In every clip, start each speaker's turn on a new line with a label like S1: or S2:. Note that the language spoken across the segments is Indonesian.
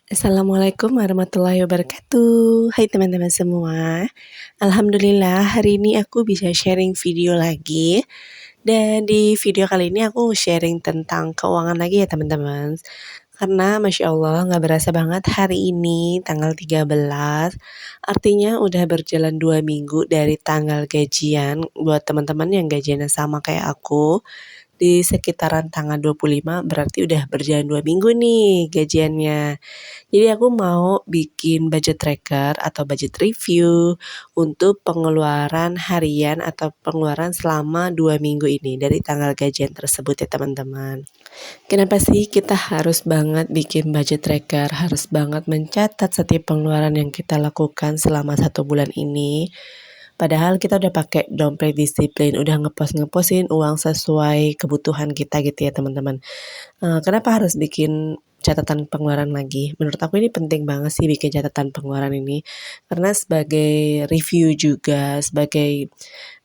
S1: Assalamualaikum warahmatullahi wabarakatuh. Hai teman-teman semua. Alhamdulillah hari ini aku bisa sharing video lagi. Dan di video kali ini aku sharing tentang keuangan lagi ya teman-teman. Karena Masya Allah nggak berasa banget hari ini tanggal 13. Artinya udah berjalan 2 minggu dari tanggal gajian buat teman-teman yang gajiannya sama kayak aku. Di sekitaran tanggal 25 berarti udah berjalan 2 minggu nih gajiannya. Jadi aku mau bikin budget tracker atau budget review untuk pengeluaran harian atau pengeluaran selama 2 minggu ini dari tanggal gajian tersebut ya teman-teman. Kenapa sih kita harus banget bikin budget tracker, harus banget mencatat setiap pengeluaran yang kita lakukan selama 1 bulan ini? Padahal kita udah pakai dompet disiplin, udah ngeposin uang sesuai kebutuhan kita gitu ya teman-teman. Kenapa harus bikin catatan pengeluaran lagi? Menurut aku ini penting banget sih bikin catatan pengeluaran ini, karena sebagai review juga,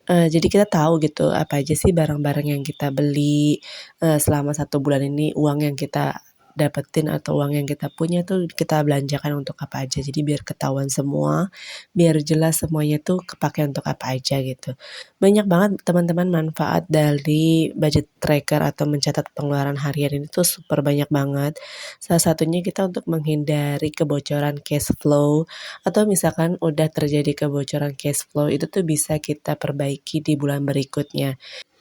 S1: jadi kita tahu gitu apa aja sih barang-barang yang kita beli, selama 1 bulan ini, uang yang kita dapetin atau uang yang kita punya tuh kita belanjakan untuk apa aja. Jadi biar ketahuan semua, biar jelas semuanya tuh kepakai untuk apa aja gitu. Banyak banget teman-teman manfaat dari budget tracker atau mencatat pengeluaran harian ini tuh super banyak banget. Salah satunya kita untuk menghindari kebocoran cash flow atau misalkan udah terjadi kebocoran cash flow itu tuh bisa kita perbaiki di bulan berikutnya.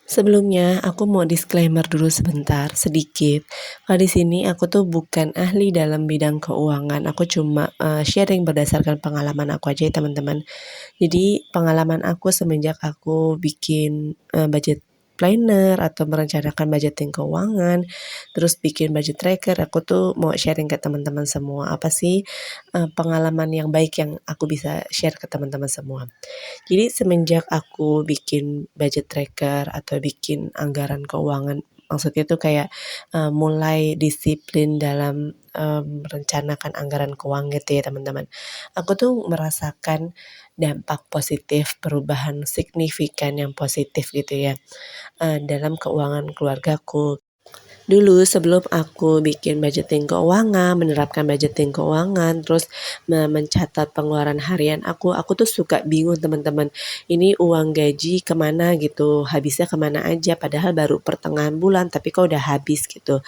S1: Sebelumnya aku mau disclaimer dulu sebentar sedikit. Kalau di sini aku tuh bukan ahli dalam bidang keuangan. Aku cuma sharing berdasarkan pengalaman aku aja ya teman-teman. Jadi pengalaman aku semenjak aku bikin budget planner atau merencanakan budgeting keuangan, terus bikin budget tracker, aku tuh mau sharing ke teman-teman semua. Apa sih pengalaman yang baik yang aku bisa share ke teman-teman semua. Jadi semenjak aku bikin budget tracker atau bikin anggaran keuangan, maksudnya tuh kayak mulai disiplin dalam merencanakan anggaran keuangan gitu ya teman-teman. Aku tuh merasakan dampak positif, perubahan signifikan yang positif gitu ya dalam keuangan keluargaku. Dulu sebelum aku bikin budgeting keuangan, menerapkan budgeting keuangan, terus mencatat pengeluaran harian aku tuh suka bingung teman-teman. Ini uang gaji kemana gitu, habisnya kemana aja, padahal baru pertengahan bulan tapi kok udah habis gitu.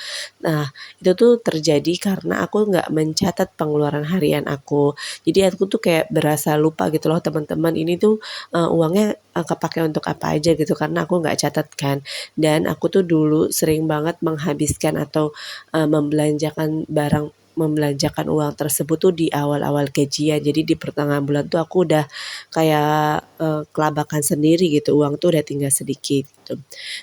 S1: Nah itu tuh terjadi karena aku nggak mencatat pengeluaran harian aku. Jadi aku tuh kayak berasa lupa gitu loh teman-teman. Ini tuh uangnya kepake untuk apa aja gitu karena aku nggak catat kan. Dan aku tuh dulu sering banget menghabiskan atau membelanjakan uang tersebut tuh di awal-awal gajian. Jadi di pertengahan bulan tuh aku udah kayak kelabakan sendiri gitu, uang tuh udah tinggal sedikit gitu.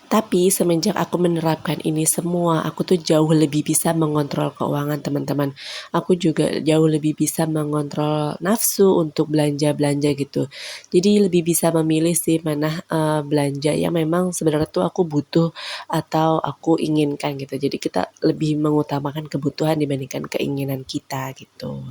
S1: Tapi semenjak aku menerapkan ini semua, aku tuh jauh lebih bisa mengontrol keuangan teman-teman. Aku juga jauh lebih bisa mengontrol nafsu untuk belanja-belanja gitu. Jadi lebih bisa memilih sih mana belanja yang memang sebenarnya tuh aku butuh atau aku inginkan gitu. Jadi kita lebih mengutamakan kebutuhan dibandingkan keinginan kita gitu.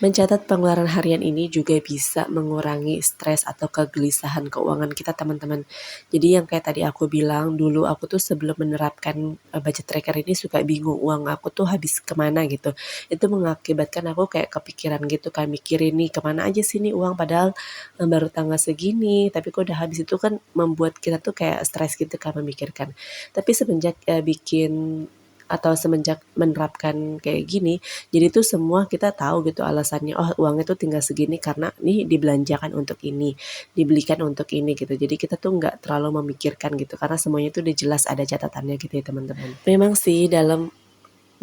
S1: Mencatat pengeluaran harian ini juga bisa mengurangi stres atau kegelisahan keuangan kita teman-teman. Jadi yang kayak tadi aku bilang dulu aku tuh sebelum menerapkan budget tracker ini suka bingung uang aku tuh habis kemana gitu. Itu mengakibatkan aku kayak kepikiran gitu kan mikirin nih kemana aja sih nih uang padahal baru tanggal segini tapi kok udah habis itu kan membuat kita tuh kayak stres gitu kan memikirkan. Tapi semenjak bikin atau semenjak menerapkan kayak gini, jadi tuh semua kita tahu gitu alasannya, oh uangnya tuh tinggal segini karena nih dibelanjakan untuk ini, dibelikan untuk ini gitu. Jadi kita tuh nggak terlalu memikirkan gitu karena semuanya tuh udah jelas ada catatannya gitu ya teman-teman.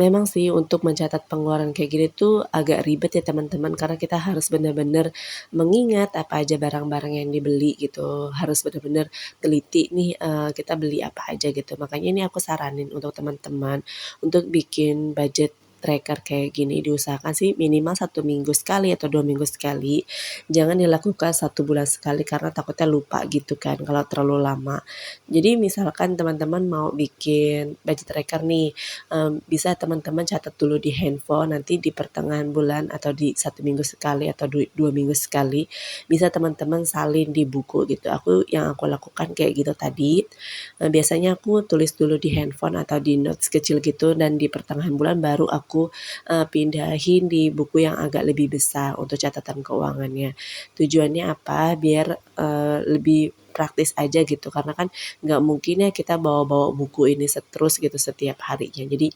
S1: Memang sih untuk mencatat pengeluaran kayak gini tuh agak ribet ya teman-teman karena kita harus benar-benar mengingat apa aja barang-barang yang dibeli gitu. Harus benar-benar teliti nih kita beli apa aja gitu. Makanya ini aku saranin untuk teman-teman untuk bikin budget tracker kayak gini diusahakan sih minimal 1 minggu sekali atau 2 minggu sekali. Jangan dilakukan 1 bulan sekali karena takutnya lupa gitu kan kalau terlalu lama. Jadi misalkan teman-teman mau bikin budget tracker nih, bisa teman-teman catat dulu di handphone nanti di pertengahan bulan atau di 1 minggu sekali atau 2 minggu sekali bisa teman-teman salin di buku gitu. Yang aku lakukan kayak gitu tadi. Biasanya aku tulis dulu di handphone atau di notes kecil gitu dan di pertengahan bulan baru aku aku pindahin di buku yang agak lebih besar untuk catatan keuangannya. Tujuannya apa? Biar lebih praktis aja gitu, karena kan nggak mungkin ya kita bawa-bawa buku ini terus gitu setiap harinya. Jadi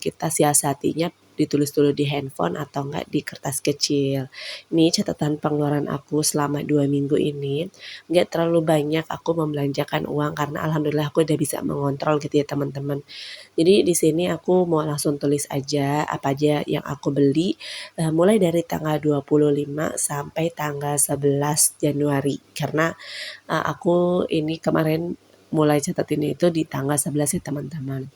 S1: kita siasatinya ditulis dulu di handphone atau enggak di kertas kecil. Ini catatan pengeluaran aku selama 2 minggu ini. Nggak terlalu banyak aku membelanjakan uang karena alhamdulillah aku udah bisa mengontrol gitu ya teman-teman. Jadi di sini aku mau langsung tulis aja apa aja yang aku beli mulai dari tanggal 25 sampai tanggal 11 Januari. Karena aku ini kemarin mulai catat ini itu di tanggal 11 ya teman-teman.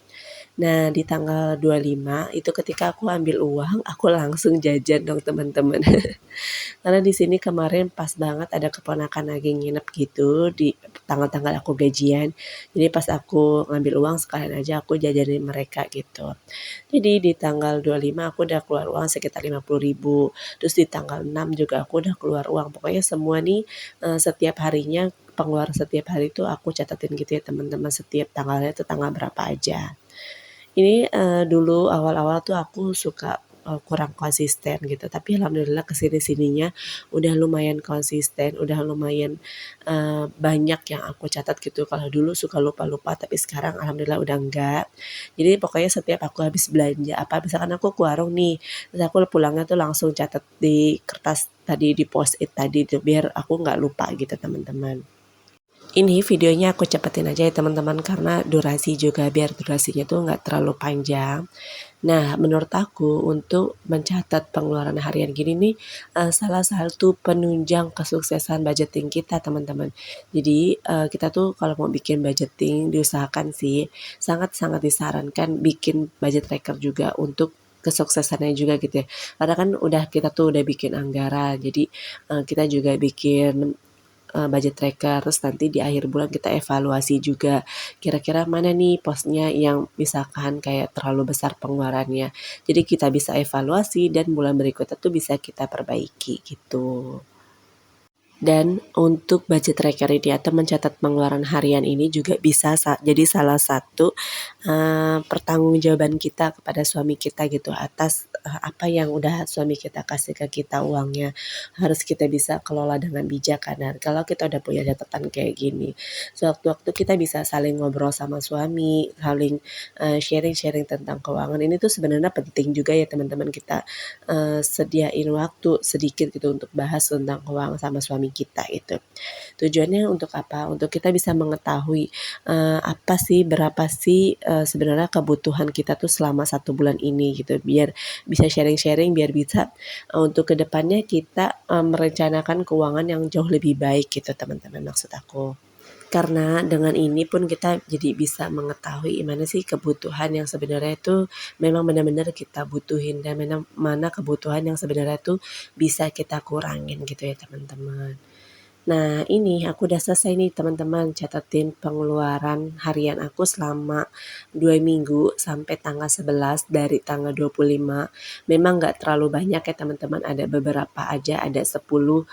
S1: Nah, di tanggal 25 itu ketika aku ambil uang, aku langsung jajan dong teman-teman. Karena di sini kemarin pas banget ada keponakan lagi nginep gitu di tanggal-tanggal aku gajian. Jadi pas aku ngambil uang sekalian aja aku jajanin mereka gitu. Jadi di tanggal 25 aku udah keluar uang sekitar 50.000. Terus di tanggal 6 juga aku udah keluar uang. Pokoknya semua nih setiap harinya pengeluaran setiap hari itu aku catatin gitu ya teman-teman, setiap tanggalnya itu tanggal berapa aja. Ini dulu awal-awal tuh aku suka kurang konsisten gitu, tapi alhamdulillah kesini sininya udah lumayan konsisten, udah lumayan banyak yang aku catat gitu. Kalau dulu suka lupa-lupa, tapi sekarang alhamdulillah udah enggak. Jadi pokoknya setiap aku habis belanja apa, misalkan aku ke warung nih, terus aku pulangnya tuh langsung catat di kertas tadi, di Post-it tadi tuh, biar aku nggak lupa gitu teman-teman. Ini videonya aku cepetin aja ya teman-teman karena durasi juga biar durasinya tuh nggak terlalu panjang. Nah, menurut aku untuk mencatat pengeluaran harian gini nih salah satu penunjang kesuksesan budgeting kita teman-teman. Jadi kita tuh kalau mau bikin budgeting diusahakan sih sangat-sangat disarankan bikin budget tracker juga untuk kesuksesannya juga gitu ya. Karena kan kita tuh udah bikin anggaran. Jadi kita juga bikin budget tracker, terus nanti di akhir bulan kita evaluasi juga kira-kira mana nih posnya yang misalkan kayak terlalu besar pengeluarannya. Jadi kita bisa evaluasi dan bulan berikutnya tuh bisa kita perbaiki gitu. Dan untuk budget tracker ini atau mencatat pengeluaran harian ini juga bisa jadi salah satu pertanggungjawaban kita kepada suami kita gitu atas apa yang udah suami kita kasih ke kita uangnya. Harus kita bisa kelola dengan bijak kan. Nah, kalau kita udah punya catatan kayak gini, sewaktu-waktu kita bisa saling ngobrol sama suami, saling sharing-sharing tentang keuangan. Ini tuh sebenarnya penting juga ya teman-teman, kita sediain waktu sedikit gitu untuk bahas tentang keuangan sama suami kita itu. Tujuannya untuk apa? Untuk kita bisa mengetahui apa sih, berapa sih sebenarnya kebutuhan kita tuh selama 1 bulan ini gitu. Biar bisa sharing-sharing, biar bisa untuk kedepannya kita merencanakan keuangan yang jauh lebih baik gitu teman-teman, maksud aku. Karena dengan ini pun kita jadi bisa mengetahui mana sih kebutuhan yang sebenarnya itu memang benar-benar kita butuhin dan mana kebutuhan yang sebenarnya tuh bisa kita kurangin gitu ya teman-teman. Nah, ini aku udah selesai nih teman-teman catatin pengeluaran harian aku selama 2 minggu sampai tanggal 11 dari tanggal 25. Memang nggak terlalu banyak ya teman-teman, ada beberapa aja, ada 10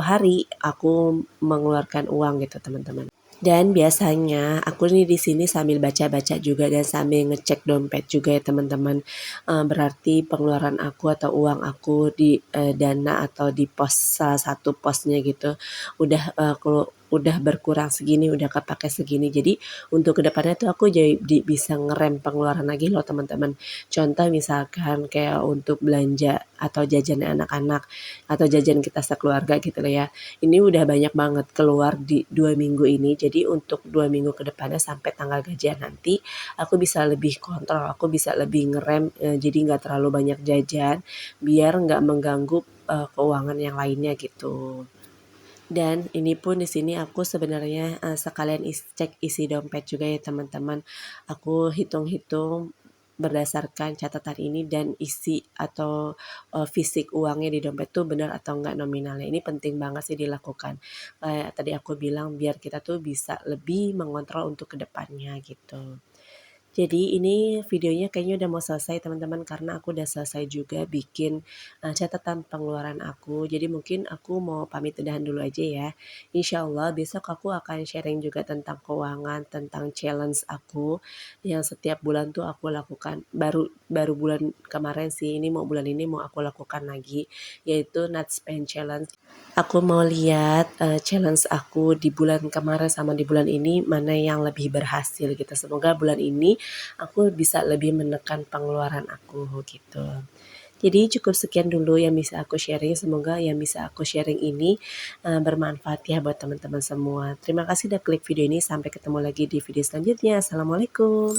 S1: hari aku mengeluarkan uang gitu teman-teman. Dan biasanya aku nih di sini sambil baca-baca juga dan sambil ngecek dompet juga ya teman-teman. Berarti pengeluaran aku atau uang aku di Dana atau di pos salah satu posnya gitu udah kalau udah berkurang segini, udah kepake segini. Jadi untuk kedepannya tuh aku jadi bisa ngerem pengeluaran lagi loh teman-teman. Contoh misalkan kayak untuk belanja atau jajan anak-anak atau jajan kita sekeluarga gitu loh ya. Ini udah banyak banget keluar di 2 minggu ini. Jadi untuk 2 minggu ke depannya sampai tanggal gajian nanti, aku bisa lebih kontrol, aku bisa lebih ngerem, jadi nggak terlalu banyak jajan, biar nggak mengganggu keuangan yang lainnya gitu. Dan ini pun di sini aku sebenarnya sekalian cek isi dompet juga ya teman-teman. Aku hitung-hitung berdasarkan catatan ini dan isi atau fisik uangnya di dompet tuh benar atau enggak nominalnya. Ini penting banget sih dilakukan. Kayak tadi aku bilang biar kita tuh bisa lebih mengontrol untuk kedepannya gitu. Jadi ini videonya kayaknya udah mau selesai teman-teman, karena aku udah selesai juga bikin, catatan pengeluaran aku. Jadi mungkin aku mau pamit udahan dulu aja ya. Insya Allah besok aku akan sharing juga tentang keuangan, tentang challenge aku yang setiap bulan tuh aku lakukan. Baru baru bulan kemarin sih, ini mau bulan ini mau aku lakukan lagi, yaitu not spend challenge. Aku mau lihat, challenge aku di bulan kemarin sama di bulan ini mana yang lebih berhasil gitu. Semoga bulan ini aku bisa lebih menekan pengeluaran aku gitu. Jadi cukup sekian dulu yang bisa aku sharing, semoga yang bisa aku sharing ini, bermanfaat ya buat teman-teman semua. Terima kasih udah klik video ini, sampai ketemu lagi di video selanjutnya. Assalamualaikum.